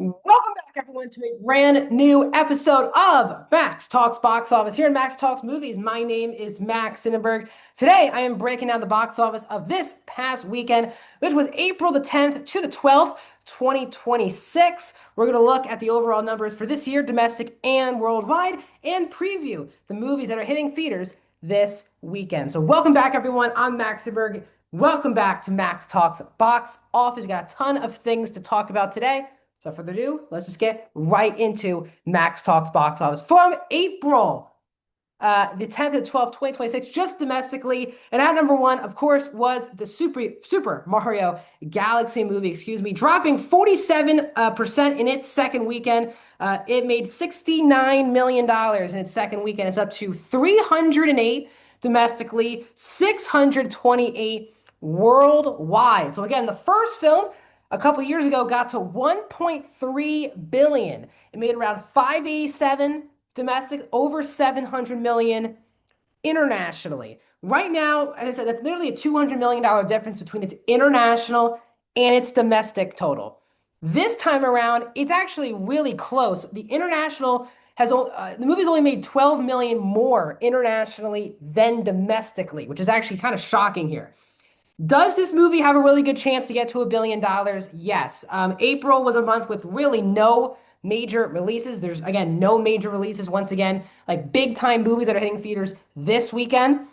Welcome back, everyone, to a brand new episode of Max Talks Box Office. Here in Max Talks Movies, my name is Max Sinnenberg. Today, I am breaking down the box office of this past weekend, which was April the 10th to the 12th, 2026. We're going to look at the overall numbers for this year, domestic and worldwide, and preview the movies that are hitting theaters this weekend. So, welcome back, everyone. I'm Max Sinnenberg. Welcome back to Max Talks Box Office. We got a ton of things to talk about today. Without further ado, let's just get right into Max Talks Box Office from April the 10th and 12th, 2026, just domestically. And at number one, of course, was the Super Mario Galaxy movie, dropping 47% in its second weekend. It made $69 million in its second weekend. It's up to 308 domestically, 628 worldwide. So again, the first film a couple years ago got to 1.3 billion. It made around 587 domestic, over 700 million internationally. Right now, as I said, that's nearly a $200 million difference between its international and its domestic total. This time around, it's actually really close. The international has the movie's only made 12 million more internationally than domestically, which is actually kind of shocking here. Does this movie have a really good chance to get to $1 billion? Yes. April was a month with really no major releases. There's, again, no major releases, once again, like big time movies that are hitting theaters this weekend.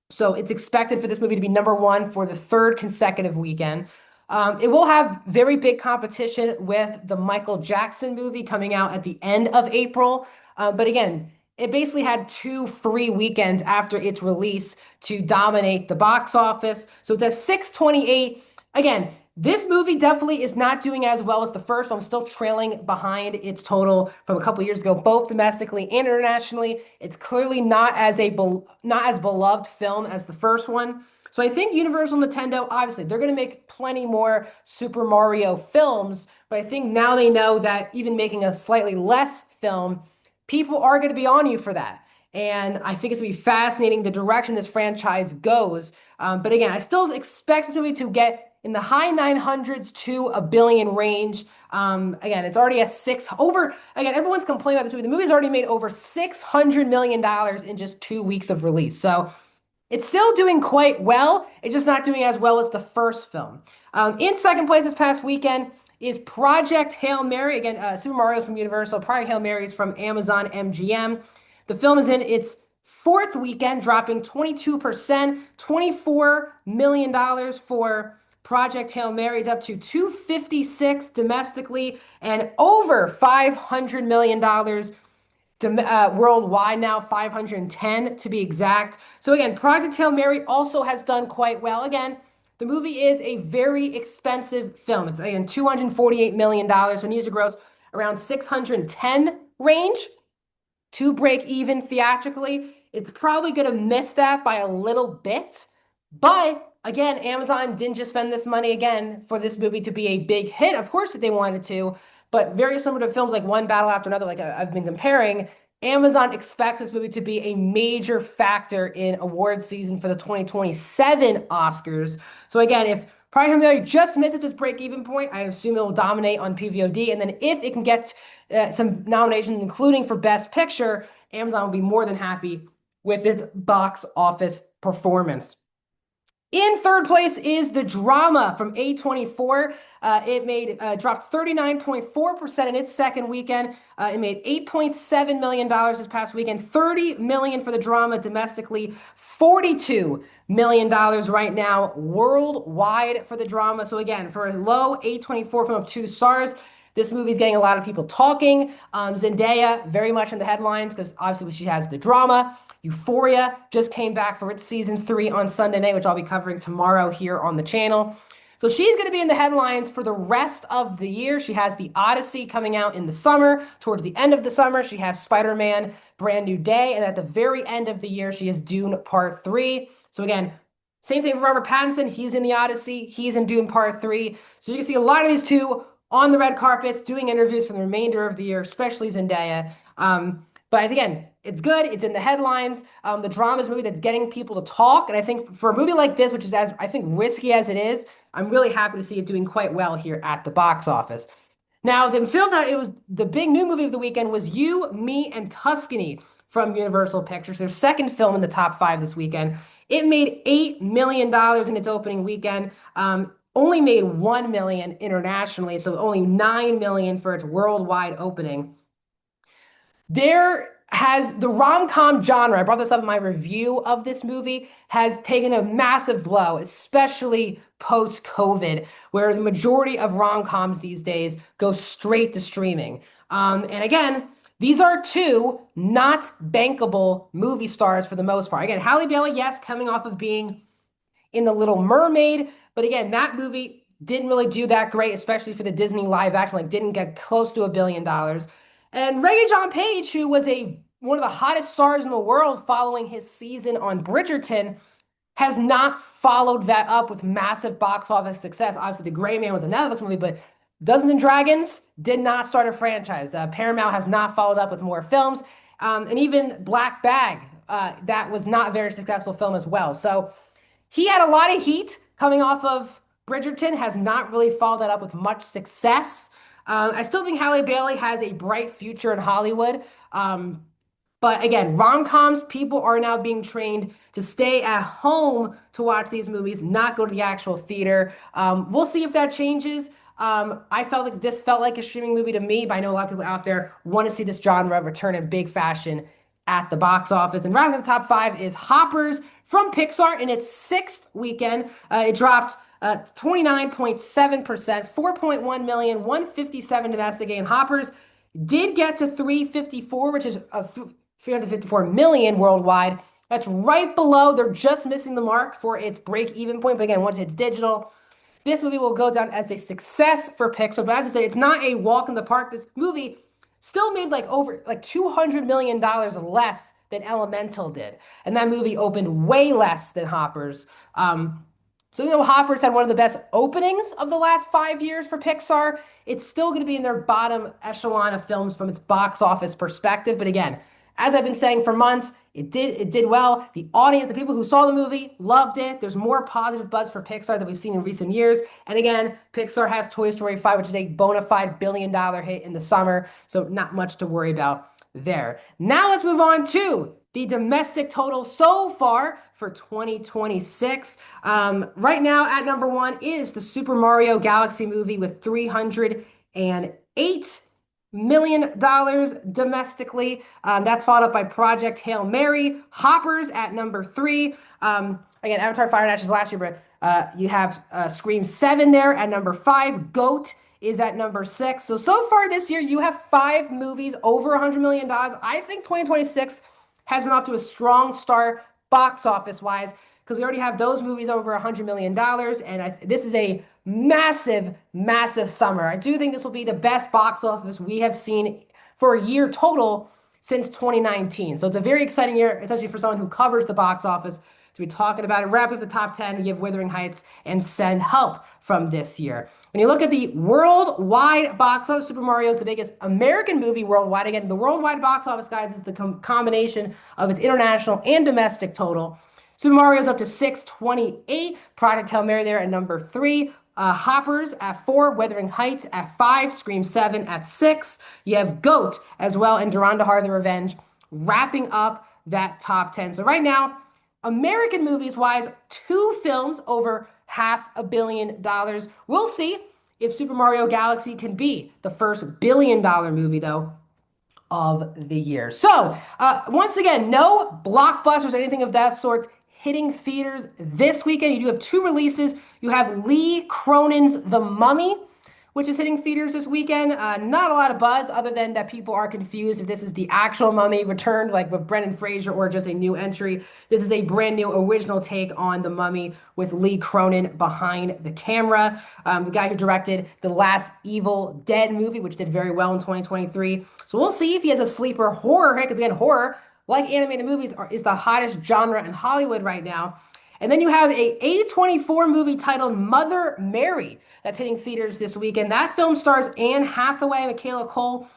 So it's expected for this movie to be number one for the third consecutive weekend. It will have very big competition with the Michael Jackson movie coming out at the end of April. But again, it basically had two free weekends after its release to dominate the box office. So it's at 628. Again, this movie definitely is not doing as well as the first one. I'm still trailing behind its total from a couple years ago, both domestically and internationally. It's clearly not as beloved film as the first one. So I think Universal Nintendo, obviously, they're going to make plenty more Super Mario films, but I think now they know that even making a slightly less film, people are going to be on you for that. And I think it's going to be fascinating the direction this franchise goes. But again, I still expect this movie to get in the high 900s to a billion range. Again, it's already a again, everyone's complaining about this movie. The movie's already made over $600 million in just 2 weeks of release. So it's still doing quite well. It's just not doing as well as the first film. In second place this past weekend is Project Hail Mary. Again, Super Mario's from Universal. Project Hail Mary is from Amazon MGM. The film is in its fourth weekend, dropping 22%, $24 million for Project Hail Mary. Is up to 256 domestically and over $500 million worldwide now, 510 to be exact. So again, Project Hail Mary also has done quite well. Again, the movie is a very expensive film. It's again $248 million, so it needs to gross around 610 range to break even theatrically. It's probably going to miss that by a little bit. But again, Amazon didn't just spend this money again for this movie to be a big hit. Of course, they wanted to, but very similar to films like One Battle After Another, like I've been comparing, Amazon expects this movie to be a major factor in award season for the 2027 Oscars. So again, if Project Hail Mary just misses this break-even point, I assume it will dominate on PVOD. And then if it can get some nominations, including for Best Picture, Amazon will be more than happy with its box office performance. In third place is the drama from A24. It dropped 39.4% in its second weekend. It made $8.7 million this past weekend, $30 million for the drama domestically, $42 million right now worldwide for the drama. So again, for a low A24 film of 2 stars, this movie is getting a lot of people talking. Zendaya very much in the headlines because obviously she has the drama. Euphoria just came back for its season 3 on Sunday night, which I'll be covering tomorrow here on the channel. So she's going to be in the headlines for the rest of the year. She has the Odyssey coming out in the summer. Towards the end of the summer, she has Spider-Man Brand New Day. And at the very end of the year, she has Dune Part 3. So again, same thing for Robert Pattinson. He's in the Odyssey. He's in Dune Part 3. So you can see a lot of these two on the red carpets doing interviews for the remainder of the year, especially Zendaya. But again, it's good. It's in the headlines. The drama is a movie that's getting people to talk. And I think for a movie like this, which is I think risky as it is, I'm really happy to see it doing quite well here at the box office. Now, the film that it was the big new movie of the weekend was You, Me, and Tuscany from Universal Pictures, their second film in the top five this weekend. It made $8 million in its opening weekend. Only made 1 million internationally, so only 9 million for its worldwide opening. There has the rom-com genre, I brought this up in my review of this movie, has taken a massive blow, especially post-COVID, where the majority of rom-coms these days go straight to streaming. And again, these are two not bankable movie stars for the most part. Again, Halle Bailey, yes, coming off of being in The Little Mermaid. But again, that movie didn't really do that great, especially for the Disney live action, like didn't get close to $1 billion. And Reggae John Page, who was a one of the hottest stars in the world following his season on Bridgerton, has not followed that up with massive box office success. Obviously, The Gray Man was a Netflix movie, but Dungeons and Dragons did not start a franchise. Paramount has not followed up with more films. And even Black Bag, that was not a very successful film as well. So he had a lot of heat coming off of Bridgerton, has not really followed that up with much success. I still think Halle Bailey has a bright future in Hollywood. But again, rom-coms, people are now being trained to stay at home to watch these movies, not go to the actual theater. We'll see if that changes. I felt like this felt like a streaming movie to me, but I know a lot of people out there want to see this genre return in big fashion at the box office. And rounding the top five is Hoppers from Pixar in its sixth weekend. It dropped 29.7%, 4.1 million, 157 domestic, and Hoppers did get to 354, which is 354 million worldwide. That's right below. They're just missing the mark for its break-even point. But again, once it's digital, this movie will go down as a success for Pixar. But as I say, it's not a walk in the park. This movie still made like over like $200 million less than Elemental did. And that movie opened way less than Hoppers. So even though Hoppers had one of the best openings of the last 5 years for Pixar, it's still going to be in their bottom echelon of films from its box office perspective. But again, as I've been saying for months, it did well. The audience, the people who saw the movie, loved it. There's more positive buzz for Pixar than we've seen in recent years. And again, Pixar has Toy Story 5, which is a bona fide billion-dollar hit in the summer, so not much to worry about there. Now let's move on to the domestic total so far for 2026. Right now at number one is the Super Mario Galaxy movie with $308 million domestically. That's followed up by Project Hail Mary. Hoppers at number three. Again, Avatar Fire and Ashes last year, but you have Scream 7 there at number five. Goat is at number six. So far this year, you have five movies over $100 million. I think 2026 has been off to a strong start box office wise because we already have those movies over $100 million. And this is a massive, massive summer. I do think this will be the best box office we have seen for a year total since 2019. So it's a very exciting year, especially for someone who covers the box office to be talking about it. Wrap up the top 10, give Wuthering Heights and Send Help from this year. When you look at the worldwide box office, Super Mario is the biggest American movie worldwide. Again, the worldwide box office, guys, is the combination of its international and domestic total. Super Mario is up to 628. Project Hail Mary there at number three. Hoppers at four. Wuthering Heights at five. Scream 7 at six. You have Goat as well and Durandahar the Revenge wrapping up that top 10. So right now, American movies wise, two films over $500 million. We'll see if Super Mario Galaxy can be the first billion-dollar movie, though, of the year. So, once again, no blockbusters, anything of that sort hitting theaters this weekend. You do have two releases. You have Lee Cronin's The Mummy, which is hitting theaters this weekend. Not a lot of buzz other than that people are confused if this is the actual Mummy returned like with Brendan Fraser or just a new entry. This is a brand new original take on The Mummy with Lee Cronin behind the camera. The guy who directed the last Evil Dead movie, which did very well in 2023. So we'll see if he has a sleeper horror hit, because again, horror, like animated movies, is the hottest genre in Hollywood right now. And then you have a A24 movie titled Mother Mary that's hitting theaters this weekend. That film stars Anne Hathaway, Michaela Cole,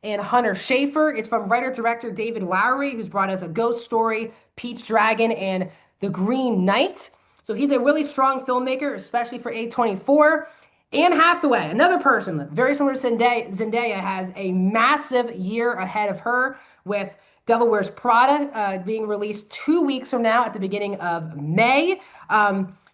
and Hunter Schafer. It's from writer-director David Lowery, who's brought us A Ghost Story, Pete's Dragon, and The Green Knight. So he's a really strong filmmaker, especially for A24. Anne Hathaway, another person very similar to Zendaya, has a massive year ahead of her with Devil Wears Prada being released 2 weeks from now at the beginning of May.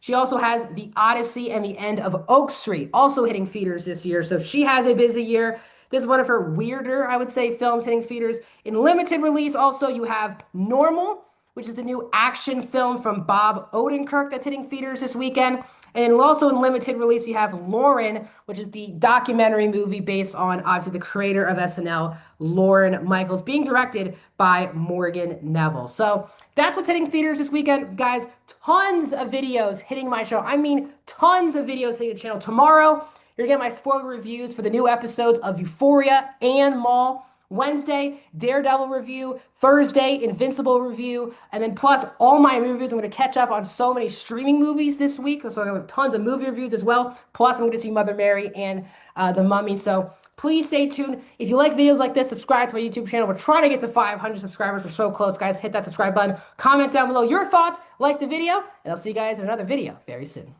She also has The Odyssey and the End of Oak Street also hitting theaters this year. So she has a busy year. This is one of her weirder, I would say, films hitting theaters. In limited release, also, you have Normal, which is the new action film from Bob Odenkirk that's hitting theaters this weekend. And also in limited release, you have Lauren, which is the documentary movie based on obviously the creator of SNL, Lauren Michaels, being directed by Morgan Neville. So that's what's hitting theaters this weekend, guys. Tons of videos hitting my show. I mean, tons of videos hitting the channel. Tomorrow, you're gonna get my spoiler reviews for the new episodes of Euphoria and Mall. Wednesday, Daredevil review. Thursday, Invincible review. And then plus all my movies. I'm going to catch up on so many streaming movies this week. So I'm going to have tons of movie reviews as well. Plus I'm going to see Mother Mary and The Mummy. So please stay tuned. If you like videos like this, subscribe to my YouTube channel. We're trying to get to 500 subscribers. We're so close, guys. Hit that subscribe button. Comment down below your thoughts. Like the video. And I'll see you guys in another video very soon.